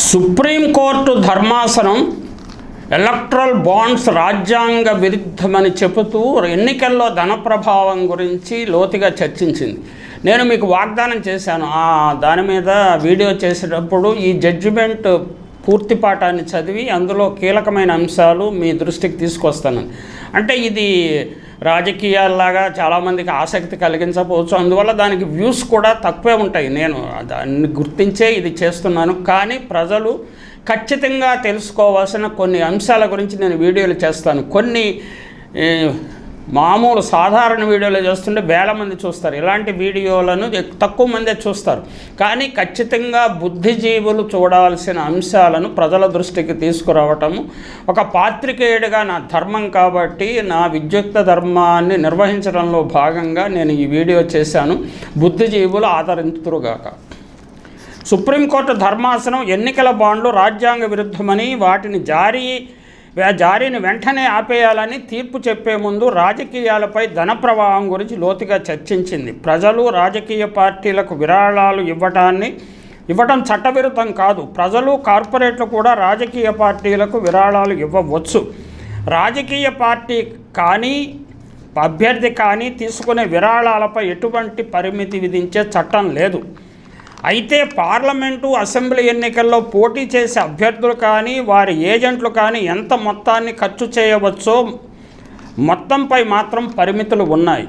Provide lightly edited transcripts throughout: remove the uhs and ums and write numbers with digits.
Supreme court ధర్మాసనం electoral bonds రాజ్యాంగ విరుద్ధమని చెబుతూ ఎన్నికల్లో ధన ప్రభావం గురించి లోతుగా చర్చించింది. నేను మీకు వాగ్దానం చేశాను, దాని మీద వీడియో చేసేటప్పుడు ఈ జడ్జిమెంట్ పూర్తి పాఠాన్ని చదివి అందులో కీలకమైన అంశాలు మీ దృష్టికి తీసుకొస్తాను. అంటే ఇది రాజకీయాల్లాగా చాలామందికి ఆసక్తి కలిగించకపోవచ్చు, అందువల్ల దానికి వ్యూస్ కూడా తక్కువే ఉంటాయి. నేను దాన్ని గుర్తించే ఇది చేస్తున్నాను. కానీ ప్రజలు ఖచ్చితంగా తెలుసుకోవాల్సిన కొన్ని అంశాల గురించి నేను వీడియోలు చేస్తాను. కొన్ని మామూలు సాధారణ వీడియోలు చేస్తుంటే వేల మంది చూస్తారు, ఇలాంటి వీడియోలను తక్కువ మందే చూస్తారు. కానీ ఖచ్చితంగా బుద్ధిజీవులు చూడాల్సిన అంశాలను ప్రజల దృష్టికి తీసుకురావటము ఒక పాత్రికేయుడిగా నా ధర్మం. కాబట్టి నా విద్యుక్త ధర్మాన్ని నిర్వహించడంలో భాగంగా నేను ఈ వీడియో చేశాను. బుద్ధిజీవులు ఆదరింతురుగాక. సుప్రీంకోర్టు ధర్మాసనం ఎన్నికల బాండ్లు రాజ్యాంగ విరుద్ధమని, వాటిని జారీని వెంటనే ఆపేయాలని తీర్పు చెప్పే ముందు రాజకీయాలపై ధన ప్రవాహం గురించి లోతుగా చర్చించింది. ప్రజలు రాజకీయ పార్టీలకు విరాళాలు ఇవ్వటం చట్టవిరుద్ధం కాదు. ప్రజలు, కార్పొరేట్లు కూడా రాజకీయ పార్టీలకు విరాళాలు ఇవ్వవచ్చు. రాజకీయ పార్టీ కానీ అభ్యర్థి కానీ తీసుకునే విరాళాలపై ఎటువంటి పరిమితి విధించే చట్టం లేదు. అయితే పార్లమెంటు, అసెంబ్లీ ఎన్నికల్లో పోటీ చేసే అభ్యర్థులు కానీ వారి ఏజెంట్లు కానీ ఎంత మొత్తాన్ని ఖర్చు చేయవచ్చో మొత్తంపై మాత్రం పరిమితులు ఉన్నాయి.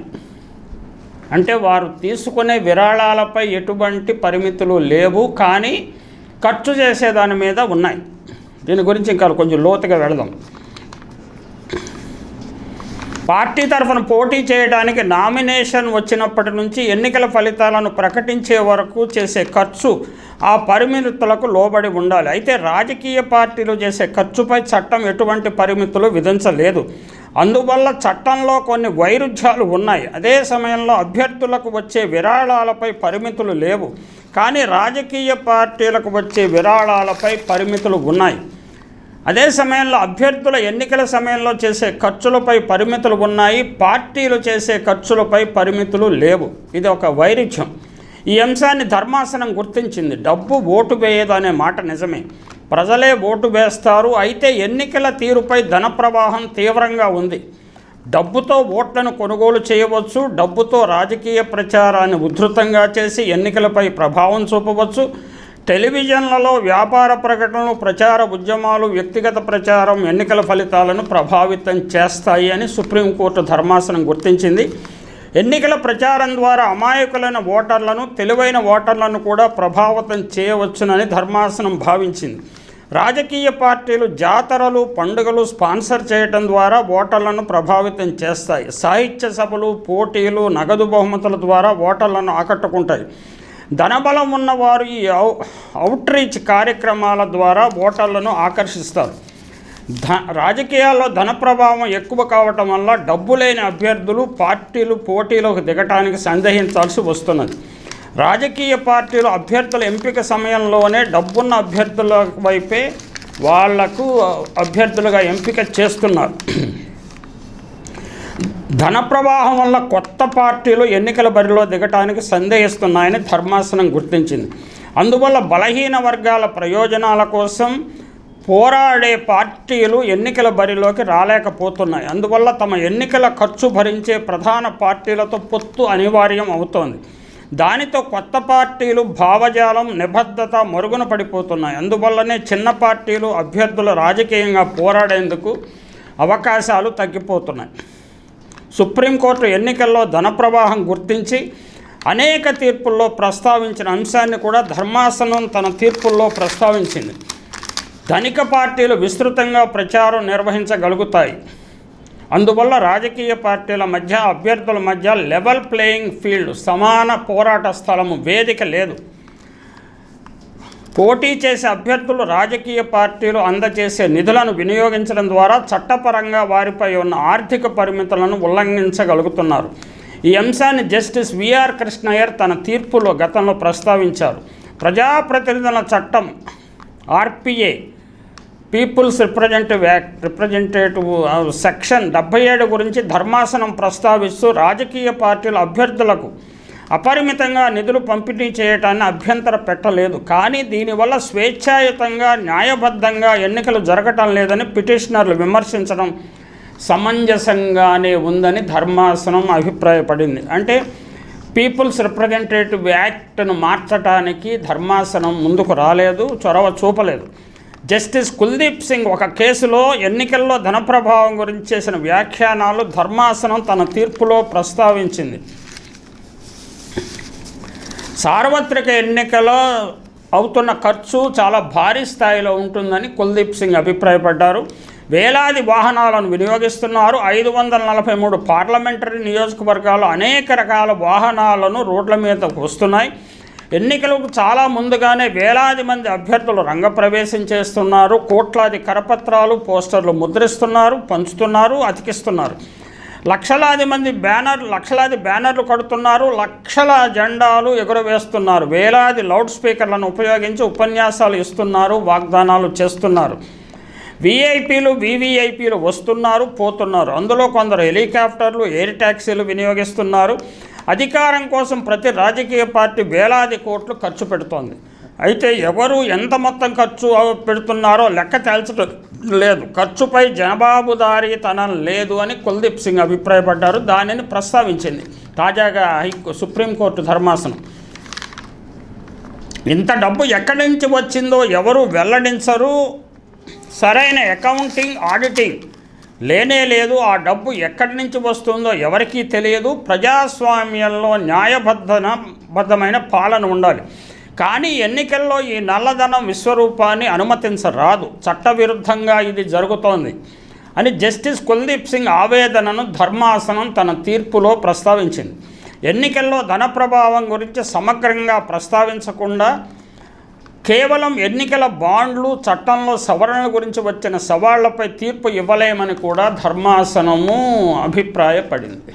అంటే వారు తీసుకునే విరాళాలపై ఎటువంటి పరిమితులు లేవు, కానీ ఖర్చు చేసేదాని మీద ఉన్నాయి. దీని గురించి ఇంకా కొంచెం లోతుగా వెళదాం. పార్టీ తరఫున పోటీ చేయడానికి నామినేషన్ వచ్చినప్పటి నుంచి ఎన్నికల ఫలితాలను ప్రకటించే వరకు చేసే ఖర్చు ఆ పరిమితులకు లోబడి ఉండాలి. అయితే రాజకీయ పార్టీలు చేసే ఖర్చుపై చట్టం ఎటువంటి పరిమితులు విధించలేదు. అందువల్ల చట్టంలో కొన్ని వైరుధ్యాలు ఉన్నాయి. అదే సమయంలో అభ్యర్థులకు వచ్చే విరాళాలపై పరిమితులు లేవు, కానీ రాజకీయ పార్టీలకు వచ్చే విరాళాలపై పరిమితులు ఉన్నాయి. అదే సమయంలో అభ్యర్థుల ఎన్నికల సమయంలో చేసే ఖర్చులపై పరిమితులు ఉన్నాయి, పార్టీలు చేసే ఖర్చులపై పరిమితులు లేవు. ఇది ఒక వైరుధ్యం. ఈ అంశాన్ని ధర్మాసనం గుర్తించింది. డబ్బు ఓటు వేయదు అనే మాట నిజమే, ప్రజలే ఓటు వేస్తారు. అయితే ఎన్నికల తీరుపై ధన ప్రవాహం తీవ్రంగా ఉంది. డబ్బుతో ఓట్లను కొనుగోలు చేయవచ్చు, డబ్బుతో రాజకీయ ప్రచారాన్ని ఉధృతంగా చేసి ఎన్నికలపై ప్రభావం చూపవచ్చు. టెలివిజన్లలో వ్యాపార ప్రకటనలు, ప్రచార ఉద్యమాలు, వ్యక్తిగత ప్రచారం ఎన్నికల ఫలితాలను ప్రభావితం చేస్తాయి అని సుప్రీంకోర్టు ధర్మాసనం గుర్తించింది. ఎన్నికల ప్రచారం ద్వారా అమాయకులైన ఓటర్లను, తెలివైన ఓటర్లను కూడా ప్రభావితం చేయవచ్చునని ధర్మాసనం భావించింది. రాజకీయ పార్టీలు జాతరలు, పండుగలు స్పాన్సర్ చేయడం ద్వారా ఓటర్లను ప్రభావితం చేస్తాయి. సాహిత్య సభలు, పోటీలు, నగదు బహుమతుల ద్వారా ఓటర్లను ఆకట్టుకుంటాయి. ధనబలం ఉన్నవారు ఈ అవుట్రీచ్ కార్యక్రమాల ద్వారా ఓటర్లను ఆకర్షిస్తారు. రాజకీయాల్లో ధన ప్రభావం ఎక్కువ కావటం వల్ల డబ్బు లేని అభ్యర్థులు, పార్టీలు పోటీలోకి దిగటానికి సందేహించాల్సి వస్తున్నది. రాజకీయ పార్టీలు అభ్యర్థుల ఎంపిక సమయంలోనే డబ్బున్న అభ్యర్థుల వైపే వాళ్లకు అభ్యర్థులుగా ఎంపిక చేస్తున్నారు. ధన ప్రవాహం వల్ల కొత్త పార్టీలు ఎన్నికల బరిలో దిగటానికి సందేహిస్తున్నాయని ధర్మాసనం గుర్తించింది. అందువల్ల బలహీన వర్గాల ప్రయోజనాల కోసం పోరాడే పార్టీలు ఎన్నికల బరిలోకి రాలేకపోతున్నాయి. అందువల్ల తమ ఎన్నికల ఖర్చు భరించే ప్రధాన పార్టీలతో పొత్తు అనివార్యం అవుతోంది. దానితో కొత్త పార్టీలు భావజాలం, నిబద్ధత మరుగున పడిపోతున్నాయి. అందువల్లనే చిన్న పార్టీలు అభ్యర్థులు రాజకీయంగా పోరాడేందుకు అవకాశాలు తగ్గిపోతున్నాయి. సుప్రీంకోర్టు ఎన్నికల్లో ధన ప్రవాహం గుర్తించి అనేక తీర్పుల్లో ప్రస్తావించిన అంశాన్ని కూడా ధర్మాసనం తన తీర్పుల్లో ప్రస్తావించింది. ధనిక పార్టీలు విస్తృతంగా ప్రచారం నిర్వహించగలుగుతాయి. అందువల్ల రాజకీయ పార్టీల మధ్య, అభ్యర్థుల మధ్య లెవెల్ ప్లేయింగ్ ఫీల్డ్, సమాన పోరాట స్థలము, వేదిక లేదు. పోటీ చేసే అభ్యర్థులు రాజకీయ పార్టీలు అందజేసే నిధులను వినియోగించడం ద్వారా చట్టపరంగా వారిపై ఉన్న ఆర్థిక పరిమితులను ఉల్లంఘించగలుగుతున్నారు. ఈ అంశాన్ని జస్టిస్ విఆర్ కృష్ణయ్యర్ తన తీర్పులో గతంలో ప్రస్తావించారు. ప్రజాప్రతినిధుల చట్టం ఆర్పిఏ, పీపుల్స్ రిప్రజెంటేటివ్ సెక్షన్ 77 గురించి ధర్మాసనం ప్రస్తావిస్తూ రాజకీయ పార్టీల అభ్యర్థులకు అపరిమితంగా నిధులు పంపిణీ చేయటాన్ని అభ్యంతర పెట్టలేదు. కానీ దీనివల్ల స్వేచ్ఛాయుతంగా న్యాయబద్ధంగా ఎన్నికలు జరగటం లేదని పిటిషనర్లు విమర్శించడం సమంజసంగానే ఉందని ధర్మాసనం అభిప్రాయపడింది. అంటే పీపుల్స్ రిప్రజెంటేటివ్ యాక్ట్ను మార్చడానికి ధర్మాసనం ముందుకు రాలేదు, చొరవ చూపలేదు. జస్టిస్ కుల్దీప్ సింగ్ ఒక కేసులో ఎన్నికల్లో ధన ప్రభావం గురించి చేసిన వ్యాఖ్యానాలు ధర్మాసనం తన తీర్పులో ప్రస్తావించింది. సార్వత్రిక ఎన్నికలో అవుతున్న ఖర్చు చాలా భారీ స్థాయిలో ఉంటుందని కుల్దీప్ సింగ్ అభిప్రాయపడ్డారు. వేలాది వాహనాలను వినియోగిస్తున్నారు. 543 పార్లమెంటరీ నియోజకవర్గాలు అనేక రకాల వాహనాలను రోడ్ల మీదకు వస్తున్నాయి. ఎన్నికలకు చాలా ముందుగానే వేలాది మంది అభ్యర్థులు రంగప్రవేశం చేస్తున్నారు. కోట్లాది కరపత్రాలు, పోస్టర్లు ముద్రిస్తున్నారు, పంచుతున్నారు, అతికిస్తున్నారు. లక్షలాది బ్యానర్లు కడుతున్నారు. లక్షల జెండాలు ఎగురవేస్తున్నారు. వేలాది లౌడ్ స్పీకర్లను ఉపయోగించి ఉపన్యాసాలు ఇస్తున్నారు, వాగ్దానాలు చేస్తున్నారు. వీఐపీలు, వీవీఐపీలు వస్తున్నారు, పోతున్నారు. అందులో కొందరు హెలికాప్టర్లు, ఎయిర్ ట్యాక్సీలు వినియోగిస్తున్నారు. అధికారం కోసం ప్రతి రాజకీయ పార్టీ వేలాది కోట్లు ఖర్చు పెడుతోంది. అయితే ఎవరు ఎంత మొత్తం ఖర్చు పెడుతున్నారో లెక్క తేల్చడం లేదు. ఖర్చుపై జవాబుదారీతనం లేదు అని కుల్దీప్ సింగ్ అభిప్రాయపడ్డారు. దానిని ప్రస్తావించింది తాజాగా సుప్రీంకోర్టు ధర్మాసనం. ఇంత డబ్బు ఎక్కడి నుంచి వచ్చిందో ఎవరు వెల్లడించరు. సరైన అకౌంటింగ్, ఆడిటింగ్ లేనే లేదు. ఆ డబ్బు ఎక్కడి నుంచి వస్తుందో ఎవరికీ తెలియదు. ప్రజాస్వామ్యంలో న్యాయబద్ధమైన పాలన ఉండాలి. కానీ ఎన్నికల్లో ఈ నల్లధనం విశ్వరూపాన్ని అనుమతించరాదు. చట్టవిరుద్ధంగా ఇది జరుగుతోంది అని జస్టిస్ కుల్దీప్ సింగ్ ఆవేదనను ధర్మాసనం తన తీర్పులో ప్రస్తావించింది. ఎన్నికల్లో ధన ప్రభావం గురించి సమగ్రంగా ప్రస్తావించకుండా కేవలం ఎన్నికల బాండ్లు, చట్టంలో సవరణల గురించి వచ్చిన సవాళ్లపై తీర్పు ఇవ్వలేమని కూడా ధర్మాసనము అభిప్రాయపడింది.